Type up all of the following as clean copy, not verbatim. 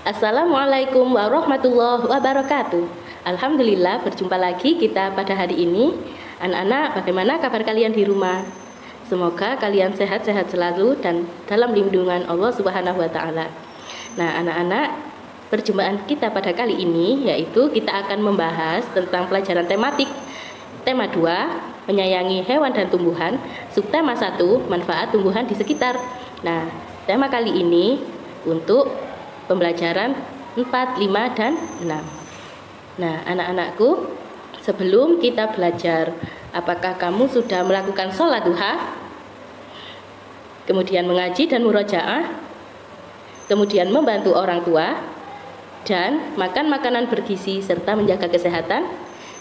Assalamualaikum warahmatullahi wabarakatuh. Alhamdulillah berjumpa lagi kita pada hari ini. Anak-anak, bagaimana kabar kalian di rumah? Semoga kalian sehat-sehat selalu dan dalam lindungan Allah Subhanahu wa taala. Nah, anak-anak, perjumpaan kita pada kali ini yaitu kita akan membahas tentang pelajaran tematik. Tema 2, menyayangi hewan dan tumbuhan. Subtema 1, manfaat tumbuhan di sekitar. Nah, tema kali ini untuk pembelajaran 4, 5, dan 6. Nah, anak-anakku, sebelum kita belajar, apakah kamu sudah melakukan sholat duha, kemudian mengaji dan murojaah, kemudian membantu orang tua, dan makan makanan bergizi serta menjaga kesehatan?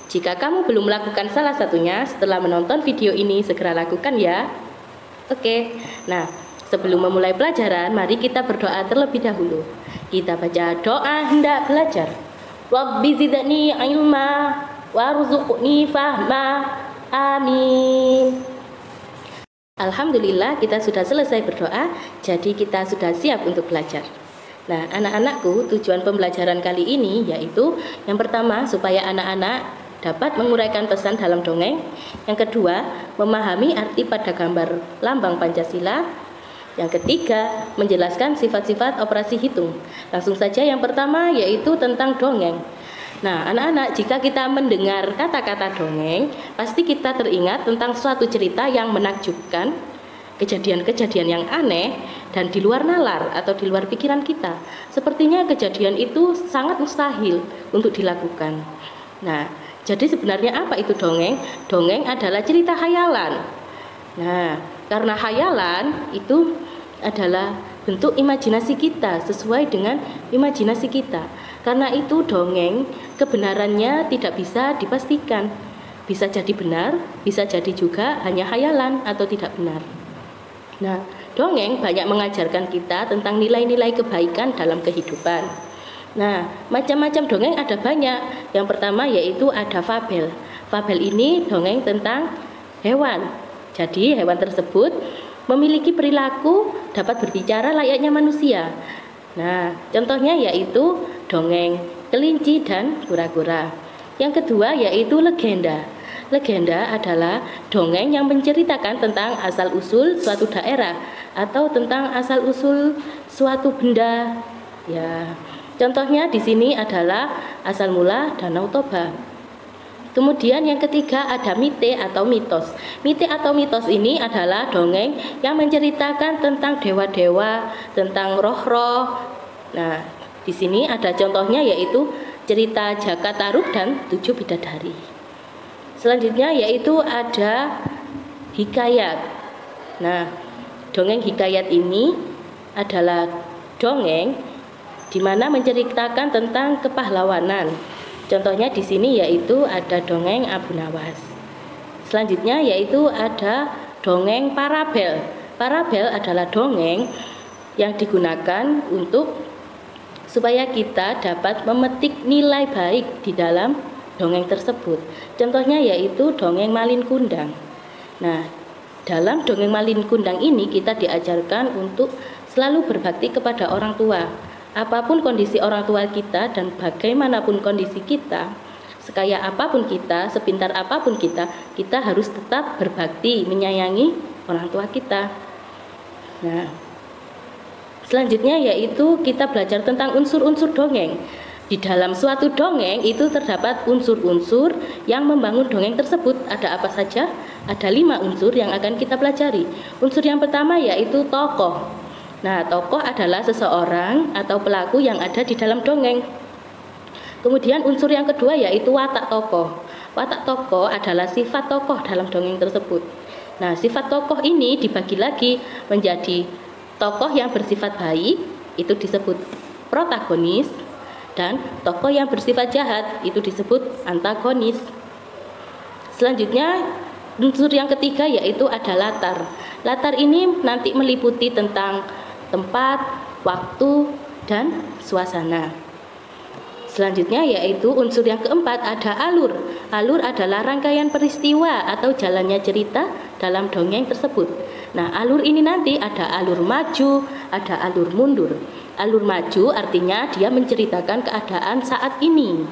Jika kamu belum melakukan salah satunya, setelah menonton video ini segera lakukan ya. Oke, nah sebelum memulai pelajaran, mari kita berdoa terlebih dahulu. Kita baca doa hendak belajar. Rabbi zidni ilma warzuqni fahma. Amin. Alhamdulillah kita sudah selesai berdoa, jadi kita sudah siap untuk belajar. Nah, anak-anakku, tujuan pembelajaran kali ini yaitu yang pertama, supaya anak-anak dapat menguraikan pesan dalam dongeng. Yang kedua, memahami arti pada gambar lambang Pancasila. Yang ketiga, menjelaskan sifat-sifat operasi hitung. Langsung saja yang pertama yaitu tentang dongeng. Nah, anak-anak, jika kita mendengar kata-kata dongeng, pasti kita teringat tentang suatu cerita yang menakjubkan, kejadian-kejadian yang aneh dan di luar nalar atau di luar pikiran kita. Sepertinya kejadian itu sangat mustahil untuk dilakukan. Nah, jadi sebenarnya apa itu dongeng? Dongeng adalah cerita khayalan. Nah, karena khayalan itu adalah bentuk imajinasi kita, sesuai dengan imajinasi kita. Karena itu dongeng kebenarannya tidak bisa dipastikan. Bisa jadi benar, bisa jadi juga hanya khayalan atau tidak benar. Nah, dongeng banyak mengajarkan kita tentang nilai-nilai kebaikan dalam kehidupan. Nah, macam-macam dongeng ada banyak. Yang pertama yaitu ada fabel. Fabel ini dongeng tentang hewan. Jadi hewan tersebut memiliki perilaku dapat berbicara layaknya manusia. Nah, contohnya yaitu dongeng kelinci dan kura-kura. Yang kedua yaitu legenda. Legenda adalah dongeng yang menceritakan tentang asal-usul suatu daerah atau tentang asal-usul suatu benda. Ya, contohnya di sini adalah asal mula Danau Toba. Kemudian yang ketiga ada mite atau mitos. Mite atau mitos ini adalah dongeng yang menceritakan tentang dewa-dewa, tentang roh-roh. Nah, di sini ada contohnya yaitu cerita Jaka Tarub dan 7 Bidadari. Selanjutnya yaitu ada hikayat. Nah, dongeng hikayat ini adalah dongeng di mana menceritakan tentang kepahlawanan. Contohnya di sini yaitu ada dongeng Abu Nawas. Selanjutnya yaitu ada dongeng parabel. Parabel adalah dongeng yang digunakan untuk supaya kita dapat memetik nilai baik di dalam dongeng tersebut. Contohnya yaitu dongeng Malin Kundang. Nah, dalam dongeng Malin Kundang ini kita diajarkan untuk selalu berbakti kepada orang tua. Apapun kondisi orang tua kita dan bagaimanapun kondisi kita, sekaya apapun kita, sepintar apapun kita harus tetap berbakti, menyayangi orang tua kita. Nah, selanjutnya yaitu kita belajar tentang unsur-unsur dongeng. Di dalam suatu dongeng itu terdapat unsur-unsur yang membangun dongeng tersebut. Ada apa saja? Ada 5 unsur yang akan kita pelajari. Unsur yang pertama yaitu tokoh. Nah, tokoh adalah seseorang atau pelaku yang ada di dalam dongeng. Kemudian unsur yang kedua yaitu watak tokoh. Watak tokoh adalah sifat tokoh dalam dongeng tersebut. Nah, sifat tokoh ini dibagi lagi menjadi tokoh yang bersifat baik, itu disebut protagonis, dan tokoh yang bersifat jahat, itu disebut antagonis. Selanjutnya, unsur yang ketiga yaitu ada latar. Latar ini nanti meliputi tentang tempat, waktu, dan suasana. Selanjutnya yaitu unsur yang keempat ada alur. Alur adalah rangkaian peristiwa atau jalannya cerita dalam dongeng tersebut. Nah, alur ini nanti ada alur maju, ada alur mundur. Alur maju artinya dia menceritakan keadaan saat ini.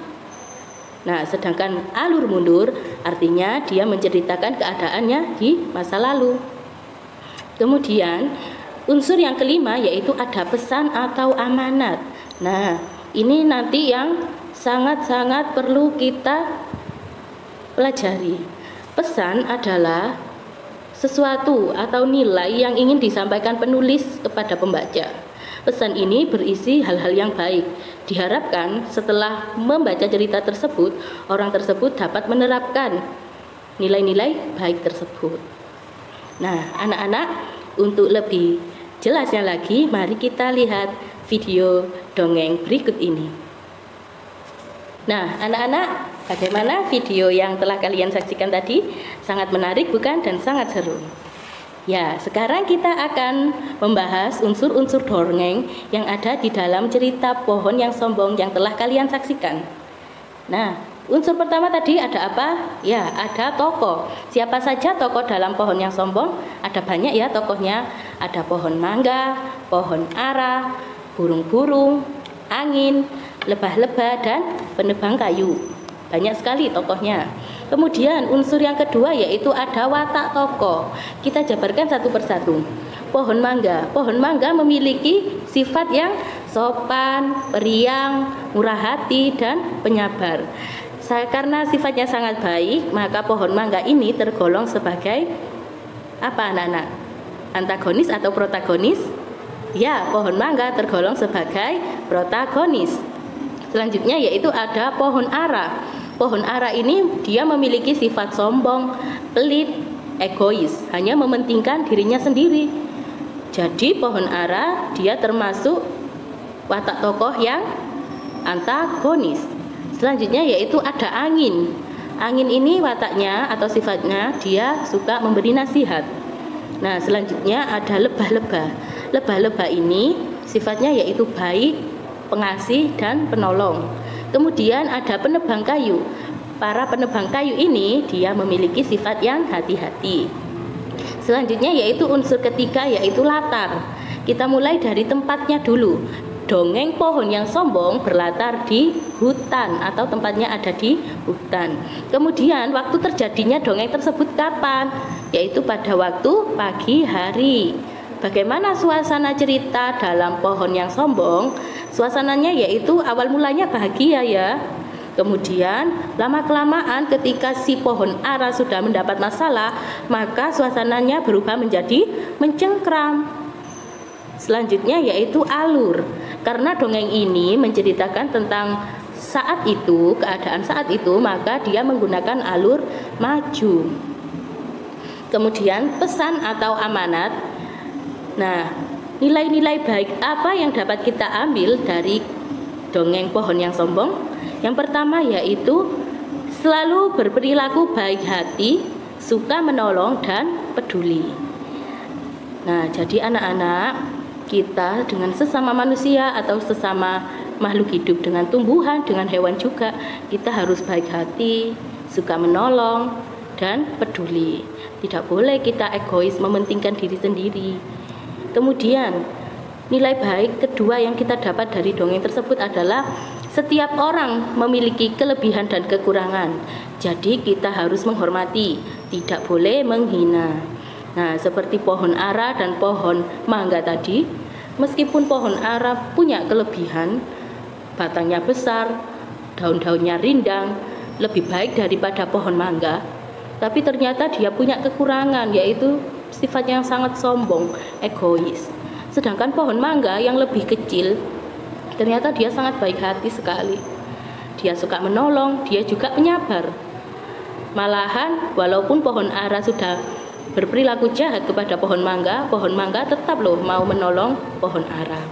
Nah, sedangkan alur mundur artinya dia menceritakan keadaannya di masa lalu. Kemudian unsur yang kelima yaitu ada pesan atau amanat. Nah, ini nanti yang sangat-sangat perlu kita pelajari. Pesan adalah sesuatu atau nilai yang ingin disampaikan penulis kepada pembaca. Pesan ini berisi hal-hal yang baik. Diharapkan setelah membaca cerita tersebut, orang tersebut dapat menerapkan nilai-nilai baik tersebut. Nah, anak-anak, untuk lebih jelasnya lagi, mari kita lihat video dongeng berikut ini. Nah, anak-anak, bagaimana video yang telah kalian saksikan tadi? Sangat menarik bukan? Dan sangat seru. Ya, sekarang kita akan membahas unsur-unsur dongeng yang ada di dalam cerita Pohon yang Sombong yang telah kalian saksikan. Nah, unsur pertama tadi ada apa? Ya, ada tokoh. Siapa saja tokoh dalam Pohon yang Sombong? Ada banyak ya tokohnya. Ada pohon mangga, pohon ara, burung-burung, angin, lebah-lebah, dan penebang kayu. Banyak sekali tokohnya. Kemudian unsur yang kedua yaitu ada watak tokoh. Kita jabarkan satu persatu. Pohon mangga. Pohon mangga memiliki sifat yang sopan, periang, murah hati, dan penyabar. Karena sifatnya sangat baik, maka pohon mangga ini tergolong sebagai apa, anak-anak? Antagonis atau protagonis? Ya, pohon mangga tergolong sebagai protagonis. Selanjutnya yaitu ada pohon ara. Pohon ara ini dia memiliki sifat sombong, pelit, egois, hanya mementingkan dirinya sendiri. Jadi pohon ara dia termasuk watak tokoh yang antagonis. Selanjutnya yaitu ada angin. Angin ini wataknya atau sifatnya dia suka memberi nasihat. Nah, selanjutnya ada lebah-lebah. Lebah-lebah ini sifatnya yaitu baik, pengasih, dan penolong. Kemudian ada penebang kayu. Para penebang kayu ini dia memiliki sifat yang hati-hati. Selanjutnya yaitu unsur ketiga yaitu latar. Kita mulai dari tempatnya dulu. Dongeng Pohon yang Sombong berlatar di hutan atau tempatnya ada di hutan. Kemudian waktu terjadinya dongeng tersebut kapan? Yaitu pada waktu pagi hari. Bagaimana suasana cerita dalam Pohon yang Sombong? Suasananya yaitu awal mulanya bahagia ya. Kemudian lama-kelamaan ketika si pohon ara sudah mendapat masalah, maka suasananya berubah menjadi mencengkram. Selanjutnya yaitu alur. Karena dongeng ini menceritakan tentang saat itu, keadaan saat itu, maka dia menggunakan alur maju. Kemudian pesan atau amanat. Nah, nilai-nilai baik apa yang dapat kita ambil dari dongeng Pohon yang Sombong? Yang pertama yaitu selalu berperilaku baik hati, suka menolong, dan peduli. Nah, jadi anak-anak, kita dengan sesama manusia atau sesama makhluk hidup, dengan tumbuhan, dengan hewan juga, kita harus baik hati, suka menolong, dan peduli. Tidak boleh kita egois mementingkan diri sendiri. Kemudian nilai baik kedua yang kita dapat dari dongeng tersebut adalah setiap orang memiliki kelebihan dan kekurangan. Jadi kita harus menghormati, tidak boleh menghina. Nah, seperti pohon ara dan pohon mangga tadi, meskipun pohon ara punya kelebihan, batangnya besar, daun-daunnya rindang, lebih baik daripada pohon mangga, tapi ternyata dia punya kekurangan, yaitu sifat yang sangat sombong, egois. Sedangkan pohon mangga yang lebih kecil, ternyata dia sangat baik hati sekali. Dia suka menolong, dia juga penyabar. Malahan walaupun pohon ara sudah berperilaku jahat kepada pohon mangga tetap loh mau menolong pohon ara.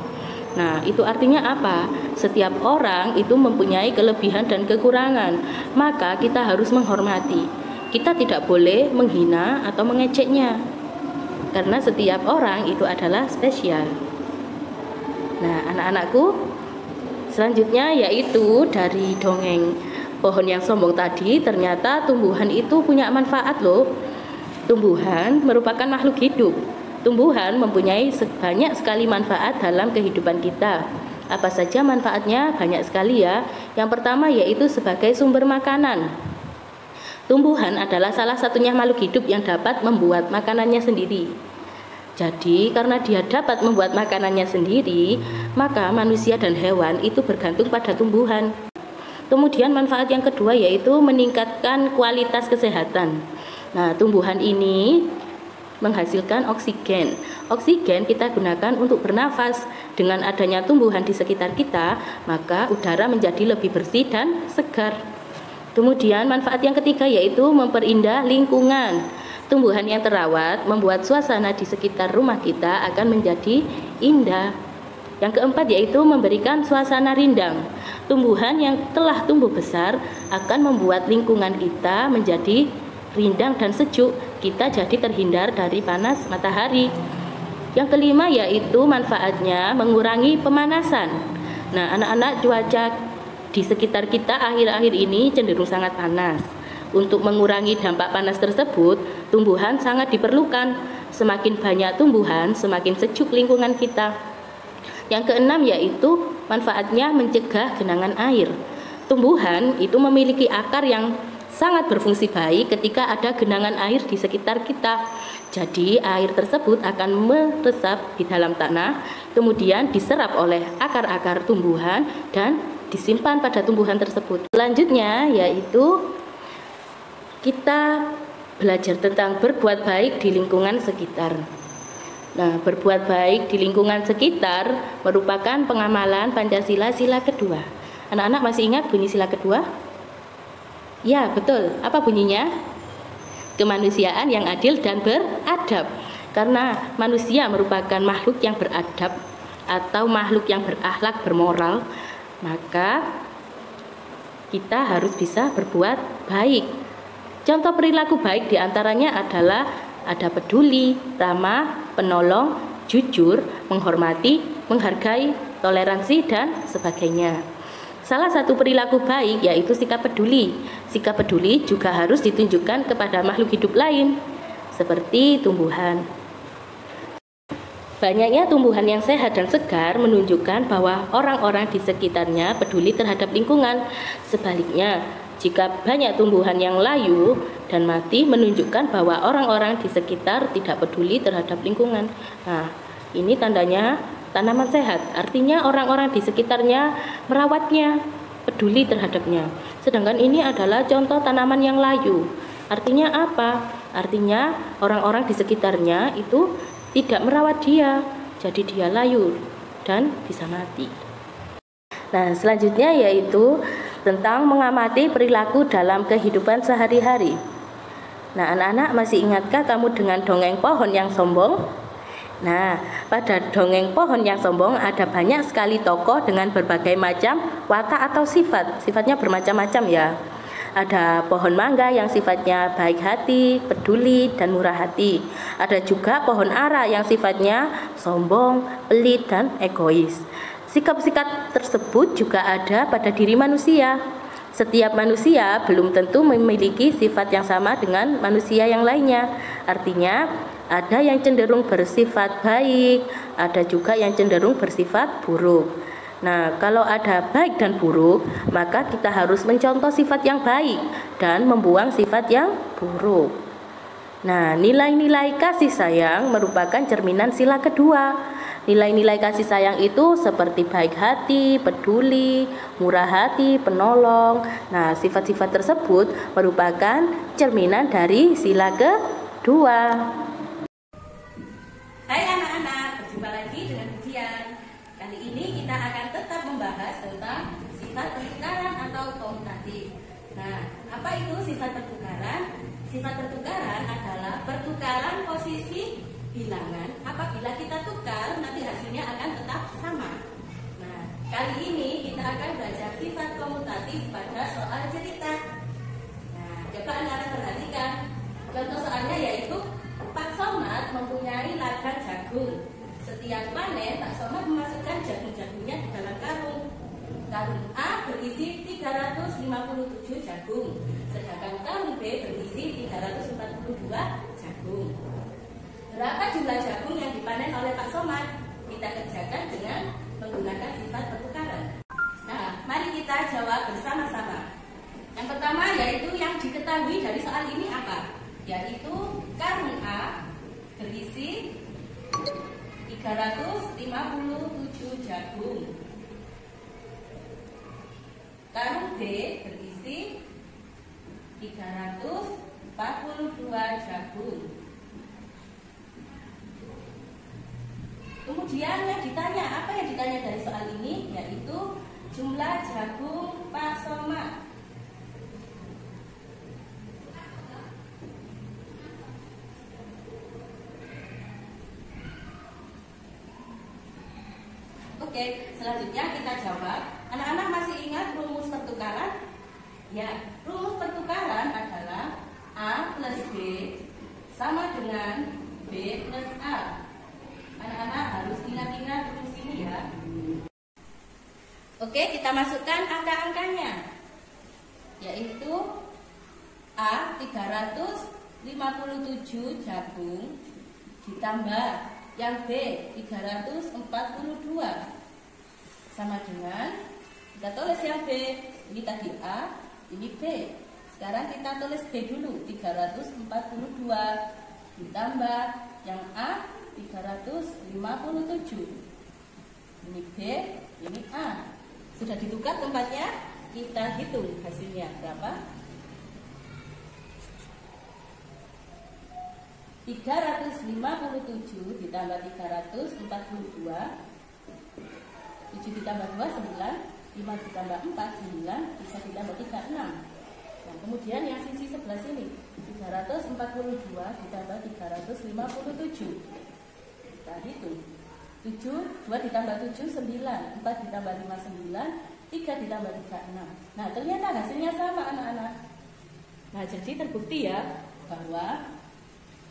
Nah, itu artinya apa? Setiap orang itu mempunyai kelebihan dan kekurangan, maka kita harus menghormati. Kita tidak boleh menghina atau mengejeknya, karena setiap orang itu adalah spesial. Nah, anak-anakku, Selanjutnya yaitu dari dongeng pohon yang sombong tadi, ternyata tumbuhan itu punya manfaat loh. Tumbuhan merupakan makhluk hidup. Tumbuhan mempunyai banyak sekali manfaat dalam kehidupan kita. Apa saja manfaatnya? Banyak sekali ya. Yang pertama yaitu sebagai sumber makanan. Tumbuhan adalah salah satunya makhluk hidup yang dapat membuat makanannya sendiri. Jadi karena dia dapat membuat makanannya sendiri, maka manusia dan hewan itu bergantung pada tumbuhan. Kemudian manfaat yang kedua yaitu meningkatkan kualitas kesehatan. Nah, tumbuhan ini menghasilkan oksigen. Oksigen kita gunakan untuk bernafas. Dengan adanya tumbuhan di sekitar kita, maka udara menjadi lebih bersih dan segar. Kemudian manfaat yang ketiga yaitu memperindah lingkungan. Tumbuhan yang terawat membuat suasana di sekitar rumah kita akan menjadi indah. Yang keempat yaitu memberikan suasana rindang. Tumbuhan yang telah tumbuh besar akan membuat lingkungan kita menjadi rindang dan sejuk, kita jadi terhindar dari panas matahari. Yang kelima yaitu manfaatnya mengurangi pemanasan. Nah, anak-anak, cuaca di sekitar kita akhir-akhir ini cenderung sangat panas. Untuk mengurangi dampak panas tersebut, tumbuhan sangat diperlukan. Semakin banyak tumbuhan, semakin sejuk lingkungan kita. Yang keenam yaitu manfaatnya mencegah genangan air. Tumbuhan itu memiliki akar yang sangat berfungsi baik ketika ada genangan air di sekitar kita. Jadi air tersebut akan meresap di dalam tanah, kemudian diserap oleh akar-akar tumbuhan dan disimpan pada tumbuhan tersebut. Selanjutnya yaitu kita belajar tentang berbuat baik di lingkungan sekitar. Nah, berbuat baik di lingkungan sekitar merupakan pengamalan Pancasila sila kedua. Anak-anak masih ingat bunyi sila kedua? Ya, betul. Apa bunyinya? Kemanusiaan yang adil dan beradab. Karena manusia merupakan makhluk yang beradab atau makhluk yang berakhlak, bermoral, maka kita harus bisa berbuat baik. Contoh perilaku baik diantaranya adalah ada peduli, ramah, penolong, jujur, menghormati, menghargai, toleransi, dan sebagainya. Salah satu perilaku baik yaitu sikap peduli. Sikap peduli juga harus ditunjukkan kepada makhluk hidup lain, seperti tumbuhan. Banyaknya tumbuhan yang sehat dan segar menunjukkan bahwa orang-orang di sekitarnya peduli terhadap lingkungan. Sebaliknya, jika banyak tumbuhan yang layu dan mati menunjukkan bahwa orang-orang di sekitar tidak peduli terhadap lingkungan. Nah, ini tandanya tanaman sehat, artinya orang-orang di sekitarnya merawatnya, peduli terhadapnya. Sedangkan ini adalah contoh tanaman yang layu. Artinya apa? Artinya orang-orang di sekitarnya itu tidak merawat dia, jadi dia layu dan bisa mati. Nah, selanjutnya yaitu tentang mengamati perilaku dalam kehidupan sehari-hari. Nah, anak-anak masih ingatkah kamu dengan dongeng pohon yang sombong? Nah, pada dongeng pohon yang sombong ada banyak sekali tokoh dengan berbagai macam watak atau sifat. Sifatnya bermacam-macam ya. Ada pohon mangga yang sifatnya baik hati, peduli, dan murah hati. Ada juga pohon ara yang sifatnya sombong, pelit, dan egois. Sikap-sikap tersebut juga ada pada diri manusia. Setiap manusia belum tentu memiliki sifat yang sama dengan manusia yang lainnya. Artinya, ada yang cenderung bersifat baik, ada juga yang cenderung bersifat buruk. Nah, kalau ada baik dan buruk, maka kita harus mencontoh sifat yang baik dan membuang sifat yang buruk. Nah, nilai-nilai kasih sayang merupakan cerminan sila kedua. Nilai-nilai kasih sayang itu seperti baik hati, peduli, murah hati, penolong. Nah, sifat-sifat tersebut merupakan cerminan dari sila kedua. Hai anak-anak, berjumpa lagi dengan Budian. Kali ini kita akan tetap membahas tentang sifat pertukaran atau komutatif. Nah, apa itu sifat pertukaran? Sifat pertukaran adalah pertukaran posisi bilangan. Apabila kita tukar, nanti hasilnya akan tetap sama. Nah, kali ini kita akan belajar sifat komutatif pada soal cerita. Nah, coba anak-anak perhatikan. Contoh soalnya yaitu Pak Somad mempunyai ladang jagung. Setiap panen, Pak Somad memasukkan jagung-jagungnya di dalam karung. Karung A berisi 357 jagung, sedangkan karung B berisi 342 jagung. Berapa jumlah jagung yang dipanen oleh Pak Somad? Kita kerjakan dengan menggunakan sifat pertukaran. Nah, mari kita jawab bersama-sama. Yang pertama yaitu yang diketahui dari soal ini apa? Yaitu karung A berisi 357 jagung. Karung B berisi 342 jagung. Kemudian yang ditanya, apa yang ditanya dari soal ini? Yaitu jumlah jagung Pak Somad. Oke, selanjutnya kita jawab. Anak-anak masih ingat rumus pertukaran? Ya, rumus pertukaran adalah A plus B sama dengan B plus A. Anak-anak harus ingat-ingat rumus ini ya. Oke, kita masukkan angka-angkanya. Yaitu A 357 jagung ditambah yang B 342 sama dengan, kita tulis yang B, ini tadi A, ini B. Sekarang kita tulis B dulu, 342 ditambah yang A 357. Ini B, ini A. Sudah ditukar tempatnya, kita hitung hasilnya berapa? 357 ditambah 342, 7 ditambah 2, 9, 5 ditambah 4, 9, bisa ditambah 3, 6. Nah, kemudian yang sisi sebelah sini, 342 ditambah 357. Kita hitung. 7, 2 ditambah 7, 9, 4 ditambah 5, 9, 3 ditambah 3, 6. Nah, ternyata hasilnya sama anak-anak. Nah, jadi terbukti ya bahwa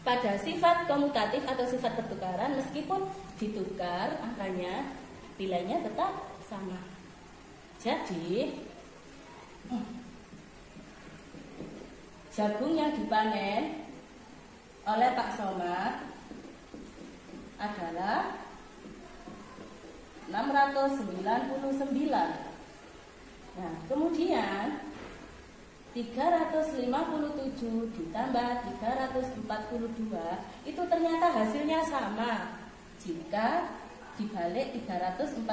pada sifat komutatif atau sifat pertukaran, meskipun ditukar angkanya, nilainya tetap sama. Jadi jagung yang dipanen oleh Pak Somad adalah 699. Nah, kemudian 357 ditambah 342 itu ternyata hasilnya sama jika dibalik 342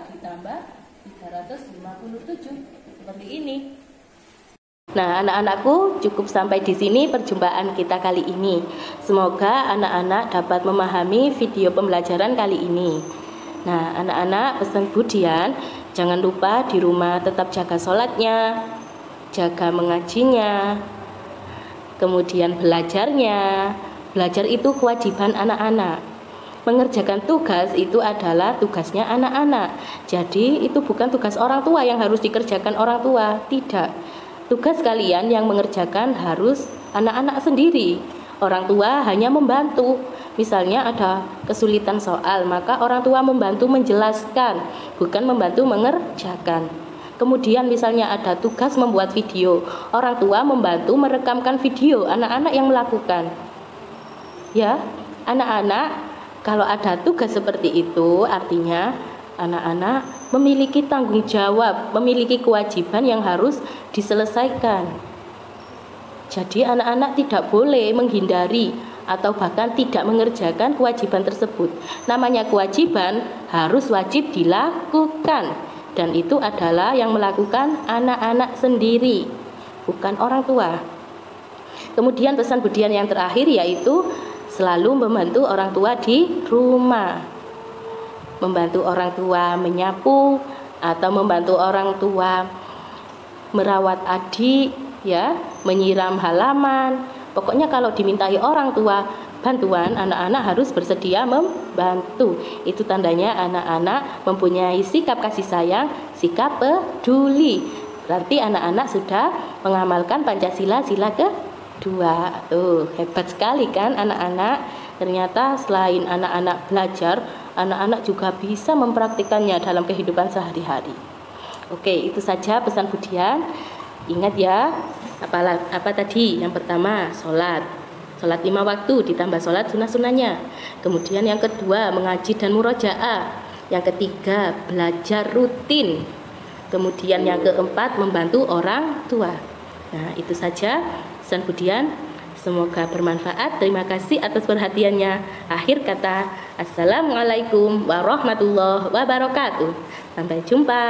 ditambah 357 seperti ini. Nah, anak-anakku, cukup sampai di sini perjumpaan kita kali ini. Semoga anak-anak dapat memahami video pembelajaran kali ini. Nah, anak-anak, pesan Budian, jangan lupa di rumah tetap jaga sholatnya, jaga mengajinya, kemudian belajarnya. Belajar itu kewajiban anak-anak. Mengerjakan tugas itu adalah tugasnya anak-anak. Jadi itu bukan tugas orang tua yang harus dikerjakan orang tua, tidak. Tugas kalian yang mengerjakan harus anak-anak sendiri. Orang tua hanya membantu. Misalnya ada kesulitan soal, maka orang tua membantu menjelaskan, bukan membantu mengerjakan. Kemudian misalnya ada tugas membuat video, orang tua membantu merekamkan video, anak-anak yang melakukan. Ya, anak-anak, kalau ada tugas seperti itu, artinya anak-anak memiliki tanggung jawab, memiliki kewajiban yang harus diselesaikan. Jadi anak-anak tidak boleh menghindari atau bahkan tidak mengerjakan kewajiban tersebut. Namanya kewajiban harus wajib dilakukan. Dan itu adalah yang melakukan anak-anak sendiri, bukan orang tua. Kemudian pesan Budian yang terakhir yaitu selalu membantu orang tua di rumah. Membantu orang tua menyapu atau membantu orang tua merawat adik, ya, menyiram halaman. Pokoknya kalau dimintai orang tua bantuan, anak-anak harus bersedia membantu. Itu tandanya anak-anak mempunyai sikap kasih sayang, sikap peduli. Berarti anak-anak sudah mengamalkan Pancasila sila kedua. Tuh, hebat sekali kan anak-anak. Ternyata selain anak-anak belajar, anak-anak juga bisa mempraktikannya dalam kehidupan sehari-hari. Oke, itu saja pesan Budian. Ingat ya, apa tadi? Yang pertama, sholat 5 waktu ditambah sholat sunnah-sunnahnya. Kemudian yang kedua, mengaji dan murojaah. Yang ketiga, belajar rutin. Kemudian yang keempat, membantu orang tua. Nah, itu saja pesan Budian. Semoga bermanfaat. Terima kasih atas perhatiannya. Akhir kata, Assalamualaikum warahmatullahi wabarakatuh. Sampai jumpa.